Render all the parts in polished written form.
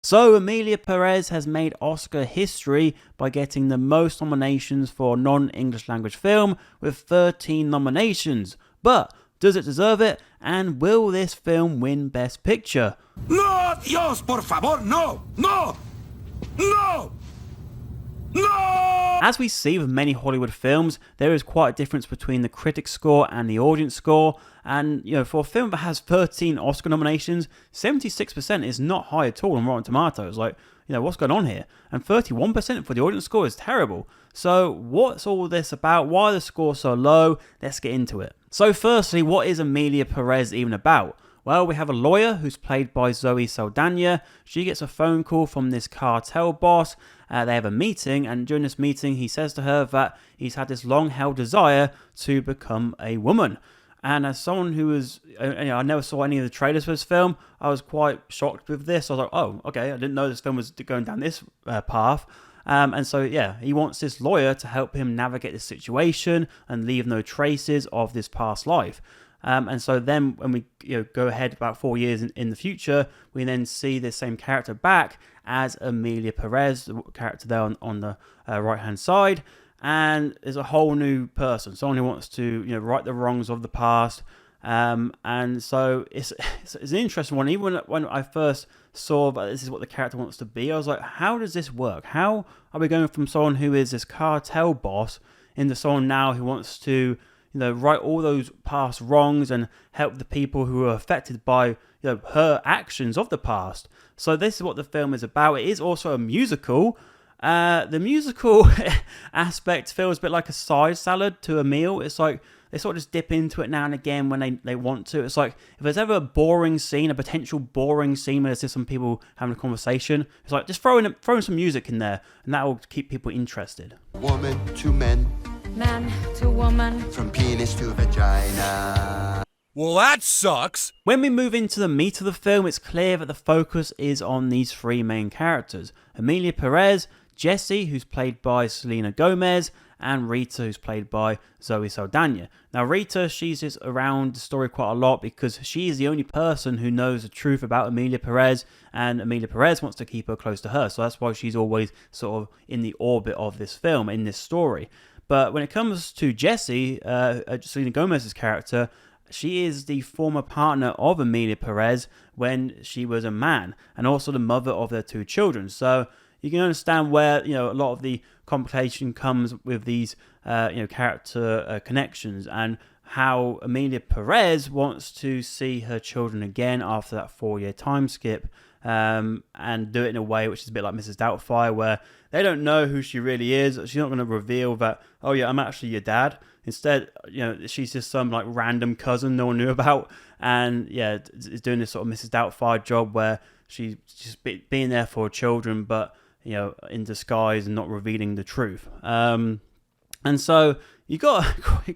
So Emilia Pérez has made Oscar history by getting the most nominations for a non-English language film with 13 nominations. But does it deserve it? And will this film win Best Picture? No, Dios, por favor, no, no, no, no! As we see with many Hollywood films, there is quite a difference between the critic score and the audience score. And, for a film that has 13 Oscar nominations, 76% is not high at all on Rotten Tomatoes. What's going on here? And 31% for the audience score is terrible. So what's all this about? Why are the score so low? Let's get into it. So firstly, what is Emilia Pérez even about? Well, we have a lawyer who's played by Zoe Saldana. She gets a phone call from this cartel boss. They have a meeting, and during this meeting, he says to her that he's had this long-held desire to become a woman. And as someone who was, I never saw any of the trailers for this film, I was quite shocked with this. I was like, oh, okay, I didn't know this film was going down this path. And so, he wants this lawyer to help him navigate this situation and leave no traces of this past life. And so then when we go ahead about 4 years in the future, we then see this same character back as Emilia Pérez, the character there on the right-hand side. And is a whole new person, someone who wants to right the wrongs of the past. And so it's an interesting one. Even when I first saw that this is what the character wants to be, I was like, how does this work? How are we going from someone who is this cartel boss into someone now who wants to right all those past wrongs and help the people who are affected by her actions of the past? So this is what the film is about. It is also a musical. The musical aspect feels a bit like a side salad to a meal. It's like they sort of just dip into it now and again when they want to. It's like if there's ever a boring scene, a potential boring scene where there's just some people having a conversation, it's like just throwing some music in there, and that will keep people interested. Woman to men, man to woman, from penis to vagina. Well, that sucks. When we move into the meat of the film, it's clear that the focus is on these three main characters: Emilia Pérez, Jessie, who's played by Selena Gomez, and Rita, who's played by Zoe Saldana. Now, Rita, she's just around the story quite a lot because she is the only person who knows the truth about Emilia Pérez, and Emilia Pérez wants to keep her close to her. So that's why she's always sort of in the orbit of this film, in this story. But when it comes to Jessie, Selena Gomez's character, she is the former partner of Emilia Pérez when she was a man, and also the mother of their two children. So you can understand where a lot of the complication comes with these character connections, and how Emilia Pérez wants to see her children again after that 4-year time skip, and do it in a way which is a bit like Mrs. Doubtfire, where they don't know who she really is. She's not going to reveal that, oh yeah, I'm actually your dad. Instead, she's just some like random cousin no one knew about, and is doing this sort of Mrs. Doubtfire job where she's just being there for her children, but in disguise and not revealing the truth. And so you got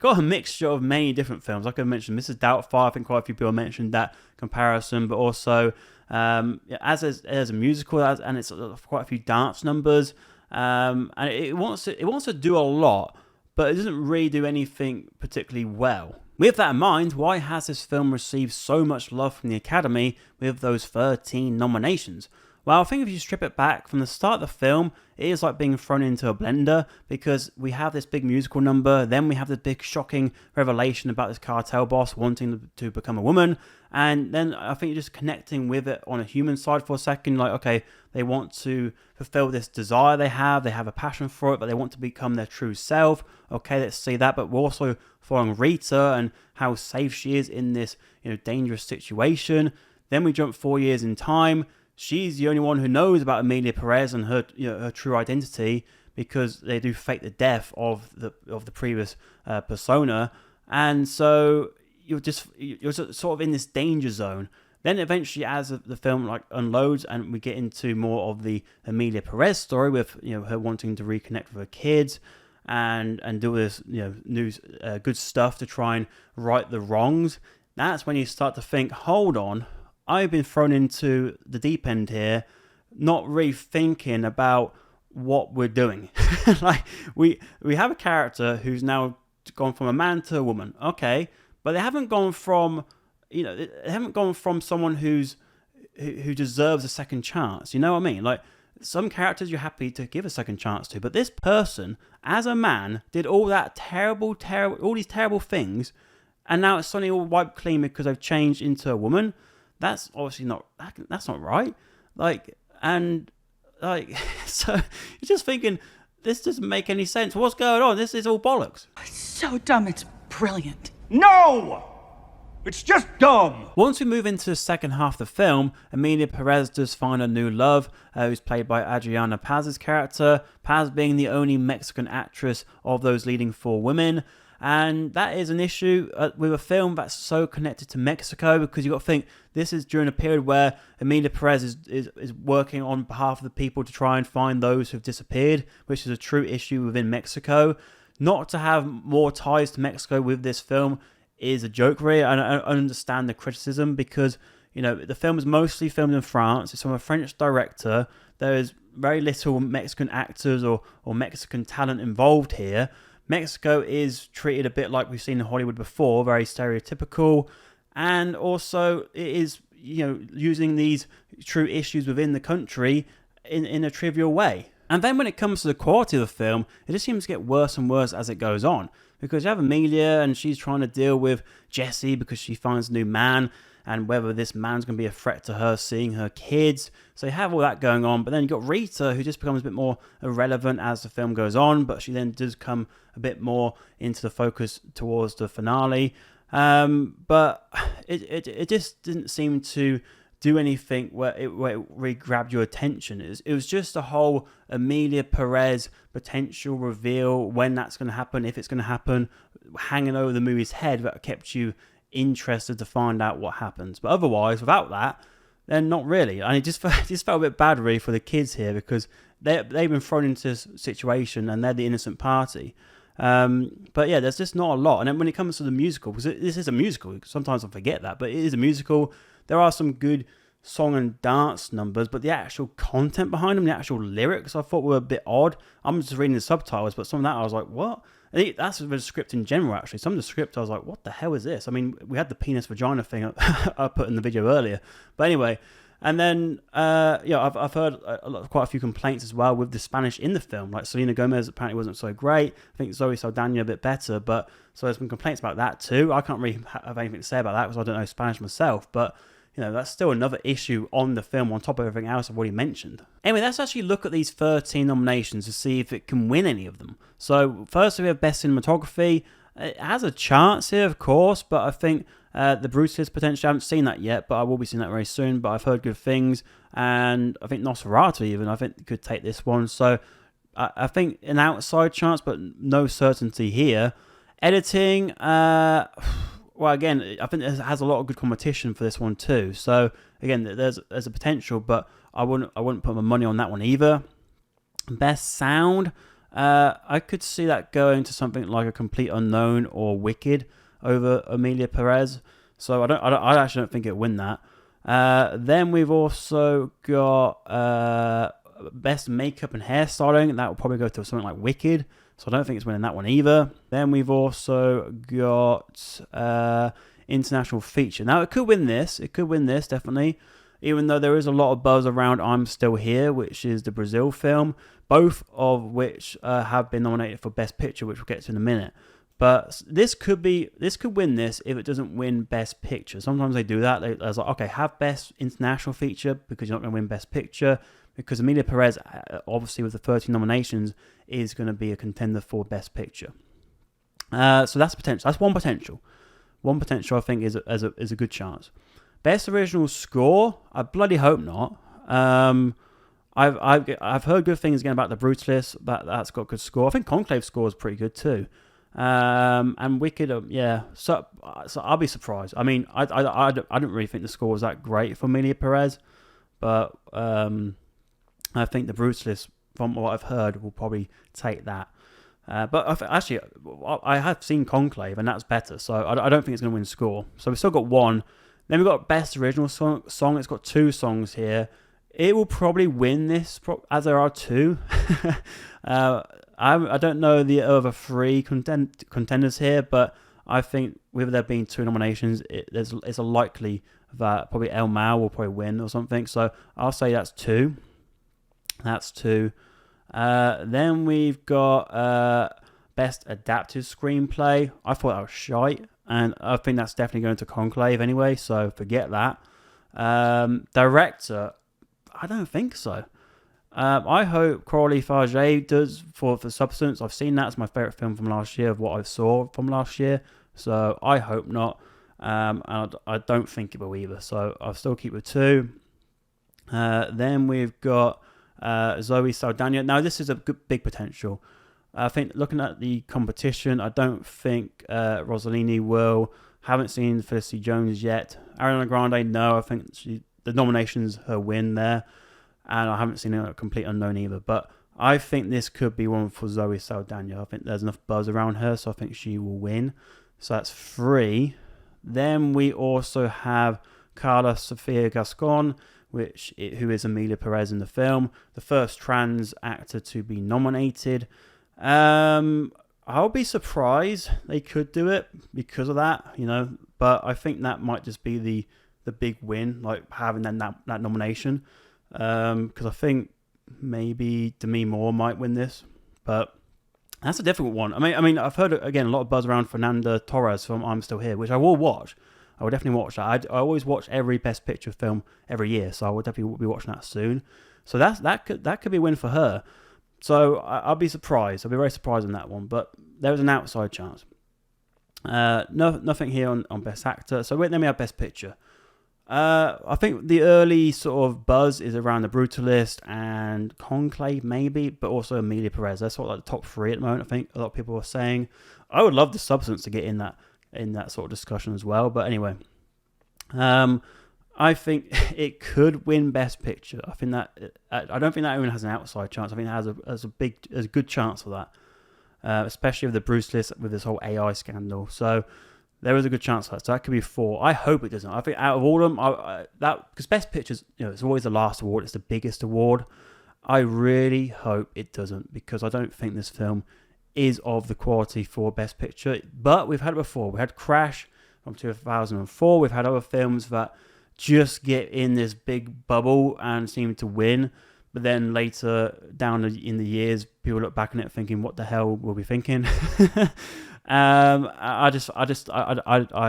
a mixture of many different films. Like I mentioned, Mrs. Doubtfire, I think quite a few people mentioned that comparison, but also as a musical, and it's quite a few dance numbers, and it wants to do a lot, but it doesn't really do anything particularly well. With that in mind, why has this film received so much love from the Academy with those 13 nominations? Well, I think if you strip it back from the start of the film, it is like being thrown into a blender, because we have this big musical number, then we have this big shocking revelation about this cartel boss wanting to become a woman, and then I think you're just connecting with it on a human side for a second, like, okay, they want to fulfill this desire they have a passion for it, but they want to become their true self. Okay, let's see that, but we're also following Rita and how safe she is in this dangerous situation. Then we jump 4 years in time. She's the only one who knows about Emilia Pérez and her her true identity, because they do fake the death of the previous persona, and so you're sort of in this danger zone. Then eventually, as the film unloads and we get into more of the Emilia Pérez story with her wanting to reconnect with her kids and do this new good stuff to try and right the wrongs, that's when you start to think, hold on, I've been thrown into the deep end here, not really thinking about what we're doing. Like we have a character who's now gone from a man to a woman, okay, but they haven't gone from someone who's who deserves a second chance. You know what I mean? Like, some characters you're happy to give a second chance to, but this person, as a man, did all that terrible, all these terrible things, and now it's suddenly all wiped clean because they've changed into a woman. That's obviously not. That's not right. Like, and like, so you're just thinking, this doesn't make any sense. What's going on? This is all bollocks. It's so dumb, it's brilliant. No! It's just dumb! Once we move into the second half of the film, Emilia Pérez does find a new love, who's played by Adriana Paz's character, Paz being the only Mexican actress of those leading 4 women. And that is an issue with a film that's so connected to Mexico, because you've got to think, this is during a period where Emilia Pérez is working on behalf of the people to try and find those who've disappeared, which is a true issue within Mexico. Not to have more ties to Mexico with this film is a joke, really. I understand the criticism, because, you know, the film is mostly filmed in France. It's from a French director. There is very little Mexican actors or Mexican talent involved here. Mexico is treated a bit like we've seen in Hollywood before, very stereotypical, and also it is, you know, using these true issues within the country in a trivial way. And then when it comes to the quality of the film, it just seems to get worse and worse as it goes on. Because you have Emilia, and she's trying to deal with Jesse because she finds a new man, and whether this man's going to be a threat to her seeing her kids. So you have all that going on. But then you've got Rita, who just becomes a bit more irrelevant as the film goes on, but she then does come a bit more into the focus towards the finale. But it just didn't seem to do anything where it really grabbed your attention. It was just a whole Emilia Pérez potential reveal, when that's going to happen, if it's going to happen, hanging over the movie's head, that kept you interested to find out what happens. But otherwise, without that, then not really. And it just felt a bit bad, really, for the kids here, because they've been thrown into this situation and they're the innocent party. But yeah, there's just not a lot. And then when it comes to the musical, because this is a musical, sometimes I forget that, but it is a musical. There are some good song and dance numbers, but the actual content behind them, the actual lyrics, I thought were a bit odd. I'm just reading the subtitles, but some of that I was like, what? And that's the script in general, actually. Some of the script I was like, what the hell is this? I mean, we had the penis vagina thing I put in the video earlier. But anyway, and then, I've heard quite a few complaints as well with the Spanish in the film. Like, Selena Gomez apparently wasn't so great. I think Zoe Saldana a bit better, but so there's been complaints about that too. I can't really have anything to say about that because I don't know Spanish myself, but you know, that's still another issue on the film on top of everything else I've already mentioned. Anyway, let's actually look at these 13 nominations to see if it can win any of them. So first we have Best Cinematography. It has a chance here, of course, but I think the Brutalist potentially, I haven't seen that yet, but I will be seeing that very soon. But I've heard good things, and I think Nosferatu even, I think could take this one. So I think an outside chance, but no certainty here. Editing, well, again, I think it has a lot of good competition for this one too. So again, there's a potential, but I wouldn't put my money on that one either. Best sound, I could see that going to something like A Complete Unknown or Wicked over Emilia Pérez. So I actually don't think it'll win that. Then we've also got Best Makeup and Hairstyling. That will probably go to something like Wicked. So I don't think it's winning that one either. Then we've also got International Feature. Now, it could win this. It could win this, definitely. Even though there is a lot of buzz around I'm Still Here, which is the Brazil film. Both of which have been nominated for Best Picture, which we'll get to in a minute. But this could win this if it doesn't win Best Picture. Sometimes they do that. They're like, okay, have Best International Feature because you're not going to win Best Picture. Because Emilia Pérez, obviously with the 13 nominations, is going to be a contender for Best Picture. So that's potential. That's one potential. One potential I think is a good chance. Best Original Score, I bloody hope not. I've heard good things again about The Brutalist. That's got good score. I think Conclave score is pretty good too. And Wicked, yeah. So I'll be surprised. I mean, I don't really think the score was that great for Emilia Pérez, but I think The Brutalist, from what I've heard, will probably take that. But actually, I have seen Conclave, and that's better. So I don't think it's going to win score. So we've still got one. Then we've got Best Original Song. It's got 2 songs here. It will probably win this, as there are 2. I don't know the other 3 contenders here, but I think with there being 2 nominations, it's a likely that probably El Mal will probably win or something. So I'll say that's 2. That's 2. Then we've got Best Adapted Screenplay. I thought that was shite, and I think that's definitely going to Conclave anyway, so forget that. Director, I don't think so. I hope Coralie Farge does for Substance. I've seen that. It's my favourite film from last year, of what I saw from last year, so I hope not. And I don't think it will either, so I'll still keep with 2. Then we've got Zoe Saldana. Now, this is a big potential. I think looking at the competition, I don't think Rossellini will. Haven't seen Felicity Jones yet. Ariana Grande, no. I think the nomination's her win there. And I haven't seen a complete unknown either. But I think this could be one for Zoe Saldana. I think there's enough buzz around her, so I think she will win. So that's 3. Then we also have Carla Sofia Gascon, who is Emilia Pérez in the film, the first trans actor to be nominated. I'll be surprised they could do it because of that, but I think that might just be the big win, like having that nomination, because I think maybe Demi Moore might win this, but that's a difficult one. I mean, I've heard again a lot of buzz around Fernanda Torres from I'm Still Here, which I will watch. I will definitely watch that. I always watch every Best Picture film every year, so I will definitely be watching that soon. So that could be a win for her. So I'll be surprised. I'll be very surprised on that one. But there is an outside chance. Nothing here on Best Actor. So then we have Best Picture. I think the early sort of buzz is around The Brutalist and Conclave maybe, but also Emilia Pérez. That's sort of like the top 3 at the moment. I think a lot of people are saying. I would love The Substance to get in that sort of discussion as well. But anyway, I think it could win Best Picture. I think that I don't think that even has an outside chance. I think it has a good chance for that, especially with The Brutalist with this whole AI scandal. So there is a good chance for that. So that could be 4. I hope it doesn't. I think out of all of them, because Best Pictures, it's always the last award. It's the biggest award. I really hope it doesn't, because I don't think this film is of the quality for Best Picture. But we've had it before. We had Crash from 2004. We've had other films that just get in this big bubble and seem to win, but then later down in the years, people look back on it thinking, "What the hell were we thinking?" I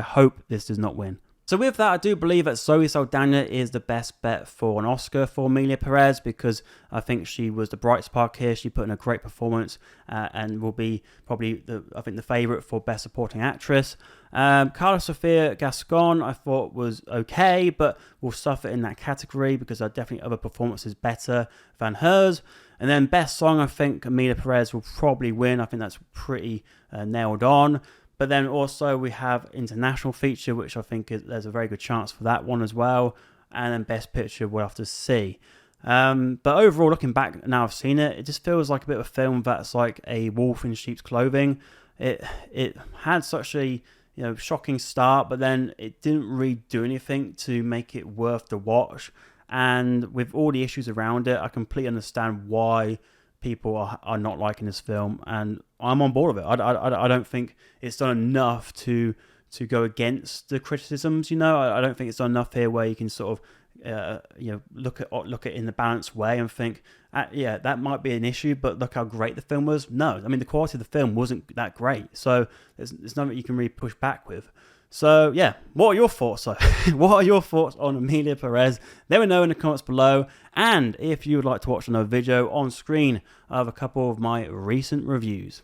hope this does not win. So with that, I do believe that Zoe Saldana is the best bet for an Oscar for Emilia Pérez, because I think she was the bright spark here. She put in a great performance and will be probably the favourite for Best Supporting Actress. Carla Sofia Gascon I thought was okay, but will suffer in that category because there are definitely other performances better than hers. And then Best Song, I think Emilia Pérez will probably win. I think that's pretty nailed on. But then also we have International Feature, which I think there's a very good chance for that one as well. And then Best Picture, we'll have to see. But overall, looking back now I've seen it, it just feels like a bit of a film that's like a wolf in sheep's clothing. It had such a shocking start, but then it didn't really do anything to make it worth the watch. And with all the issues around it, I completely understand why people are not liking this film, and I'm on board with it. I don't think it's done enough to go against the criticisms. I don't think it's done enough here where you can sort of look at it in the balanced way and think, that might be an issue, but look how great the film was. No, I mean the quality of the film wasn't that great, so there's nothing you can really push back with. So, what are your thoughts? What are your thoughts on Emilia Pérez? Let me know in the comments below. And if you would like to watch another video on screen, I have a couple of my recent reviews.